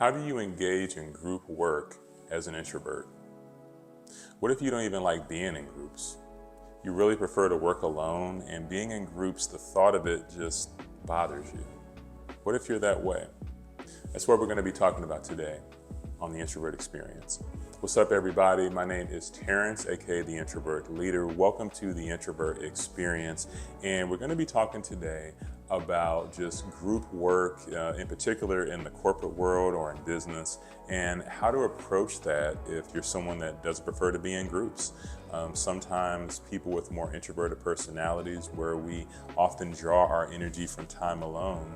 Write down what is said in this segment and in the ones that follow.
How do you engage in group work as an introvert? What if you don't even like being in groups? You really prefer to work alone, and being in groups, the thought of it just bothers you. What if you're that way? That's what we're going to be talking about today on the Introvert Experience. What's up, everybody? My name is Terrence, aka the Introvert Leader. Welcome to the Introvert Experience, and we're going to be talking today about just group work, in particular in the corporate world or in business, and how to approach that if you're someone that doesn't prefer to be in groups. Sometimes people with more introverted personalities, where we often draw our energy from time alone,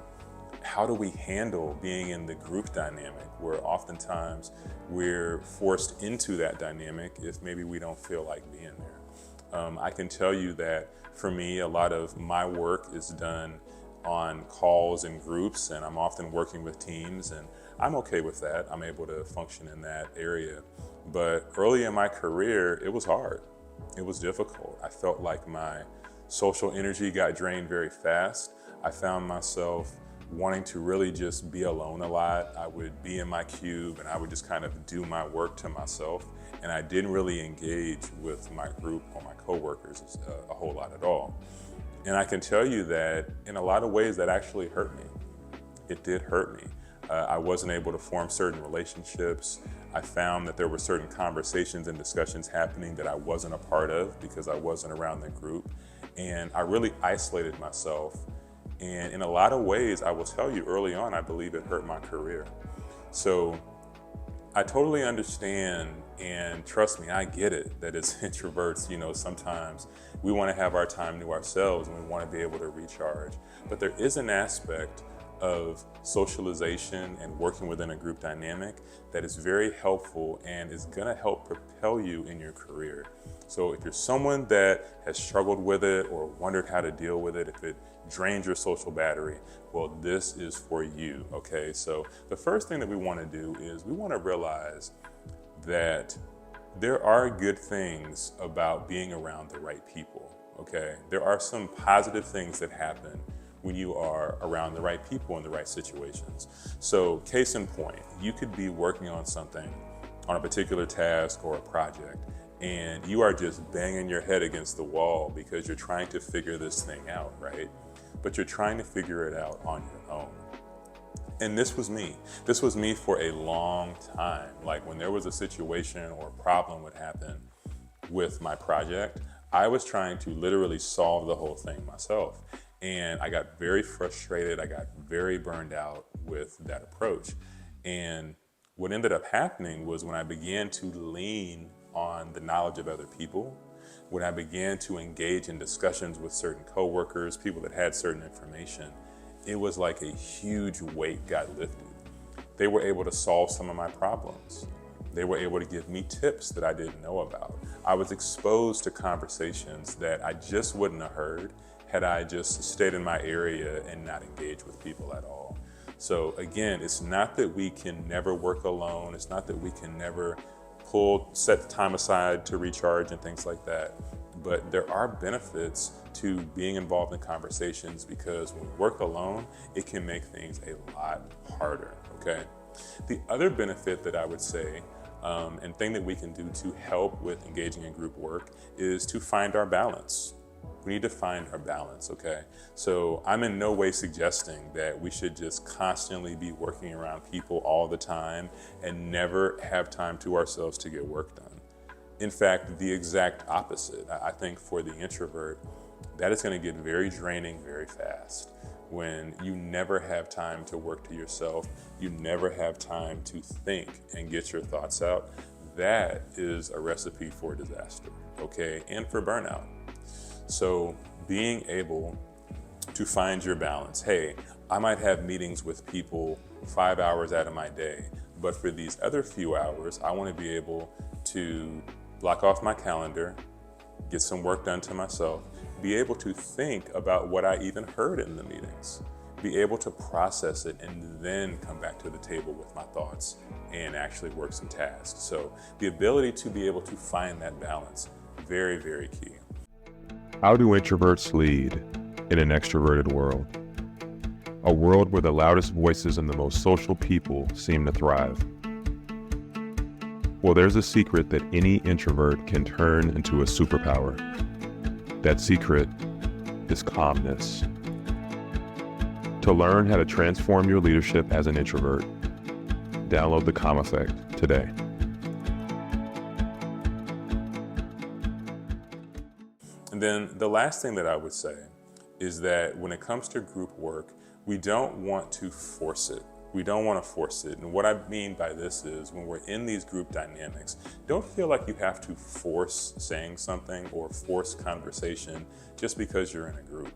how do we handle being in the group dynamic where oftentimes we're forced into that dynamic if maybe we don't feel like being there? I can tell you that for me, a lot of my work is done on calls and groups, and I'm often working with teams, and I'm okay with that. I'm able to function in that area. But early in my career, it was hard. It was difficult. I felt like my social energy got drained very fast. I found myself wanting to really just be alone a lot. I would be in my cube and I would just kind of do my work to myself. And I didn't really engage with my group or my coworkers a whole lot at all. And I can tell you that in a lot of ways that actually hurt me. It did hurt me. I wasn't able to form certain relationships. I found that there were certain conversations and discussions happening that I wasn't a part of because I wasn't around the group. And I really isolated myself. And in a lot of ways, I will tell you early on, I believe it hurt my career. So I totally understand, and trust me, I get it, that as introverts, sometimes we want to have our time to ourselves and we want to be able to recharge. But there is an aspect of socialization and working within a group dynamic that is very helpful and is going to help propel you in your career. So if you're someone that has struggled with it or wondered how to deal with it, if it drains your social battery, well, this is for you, okay? So the first thing that we want to do is we want to realize that there are good things about being around the right people, okay? There are some positive things that happen when you are around the right people in the right situations. So case in point, you could be working on something, on a particular task or a project, and you are just banging your head against the wall because you're trying to figure this thing out, right? But you're trying to figure it out on your own. And this was me. This was me for a long time. Like when there was a situation or a problem would happen with my project, I was trying to literally solve the whole thing myself. And I got very frustrated. I got very burned out with that approach. And what ended up happening was when I began to lean on the knowledge of other people, when I began to engage in discussions with certain coworkers, people that had certain information, it was like a huge weight got lifted. They were able to solve some of my problems. They were able to give me tips that I didn't know about. I was exposed to conversations that I just wouldn't have heard had I just stayed in my area and not engaged with people at all. So again, it's not that we can never work alone. It's not that we can never set the time aside to recharge and things like that. But there are benefits to being involved in conversations because when we work alone, it can make things a lot harder, okay? The other benefit that I would say, and thing that we can do to help with engaging in group work is to find our balance. We need to find our balance, okay? So I'm in no way suggesting that we should just constantly be working around people all the time and never have time to ourselves to get work done. In fact, the exact opposite. I think for the introvert, that is going to get very draining very fast. When you never have time to work to yourself, you never have time to think and get your thoughts out, that is a recipe for disaster, okay? And for burnout. So being able to find your balance. Hey, I might have meetings with people 5 hours out of my day, but for these other few hours, I want to be able to block off my calendar, get some work done to myself, be able to think about what I even heard in the meetings, be able to process it, and then come back to the table with my thoughts and actually work some tasks. So the ability to be able to find that balance, very, very key. How do introverts lead in an extroverted world? a world where the loudest voices and the most social people seem to thrive. Well, there's a secret that any introvert can turn into a superpower. That secret is calmness. To learn how to transform your leadership as an introvert, download the Calm Effect today. And then the last thing that I would say is that when it comes to group work, we don't want to force it. We don't want to force it. And what I mean by this is when we're in these group dynamics, don't feel like you have to force saying something or force conversation just because you're in a group.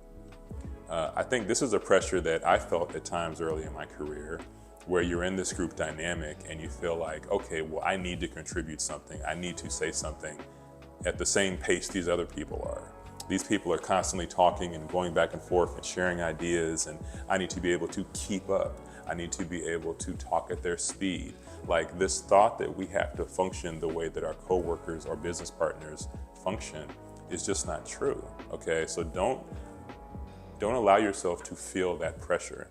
I think this is a pressure that I felt at times early in my career, where you're in this group dynamic and you feel like, okay, well, I need to contribute something. I need to say something at the same pace these other people are. These people are constantly talking and going back and forth and sharing ideas, and I need to be able to keep up. I need to be able to talk at their speed. Like, this thought that we have to function the way that our coworkers or business partners function is just not true, okay? So don't allow yourself to feel that pressure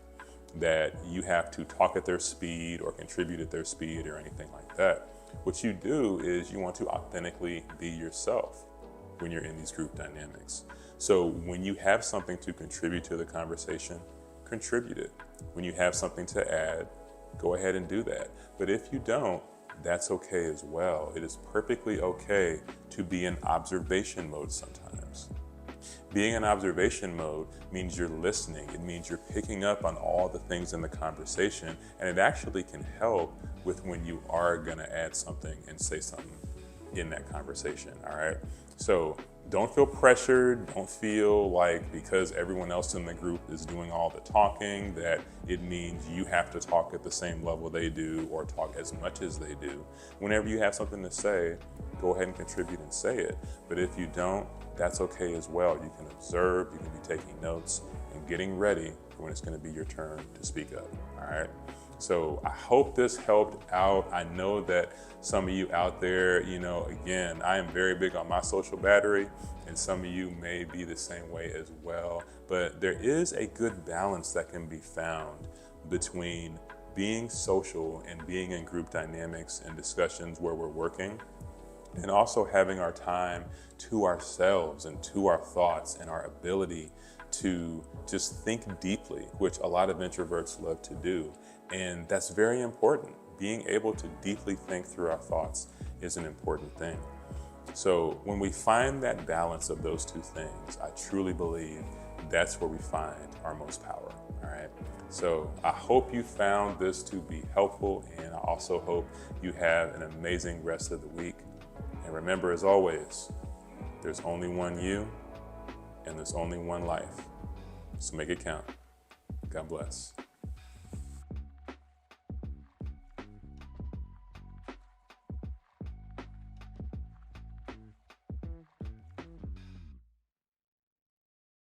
that you have to talk at their speed or contribute at their speed or anything like that. What you do is you want to authentically be yourself when you're in these group dynamics. So when you have something to contribute to the conversation, contribute it. When you have something to add, go ahead and do that. But if you don't, that's okay as well. It is perfectly okay to be in observation mode sometimes. Being in observation mode means you're listening. It means you're picking up on all the things in the conversation, and it actually can help with when you are gonna add something and say something in that conversation, all right? So don't feel pressured. Don't feel like because everyone else in the group is doing all the talking that it means you have to talk at the same level they do or talk as much as they do. Whenever you have something to say, go ahead and contribute and say it. But if you don't, that's okay as well. You can observe, you can be taking notes and getting ready for when it's going to be your turn to speak up, all right? So I hope this helped out. I know that some of you out there, again, I am very big on my social battery, and some of you may be the same way as well. But there is a good balance that can be found between being social and being in group dynamics and discussions where we're working, and also having our time to ourselves and to our thoughts and our ability to just think deeply, which a lot of introverts love to do. And that's very important. Being able to deeply think through our thoughts is an important thing. So when we find that balance of those two things, I truly believe that's where we find our most power, all right? So I hope you found this to be helpful, and I also hope you have an amazing rest of the week. And remember, as always, there's only one you, and there's only one life. So make it count. God bless.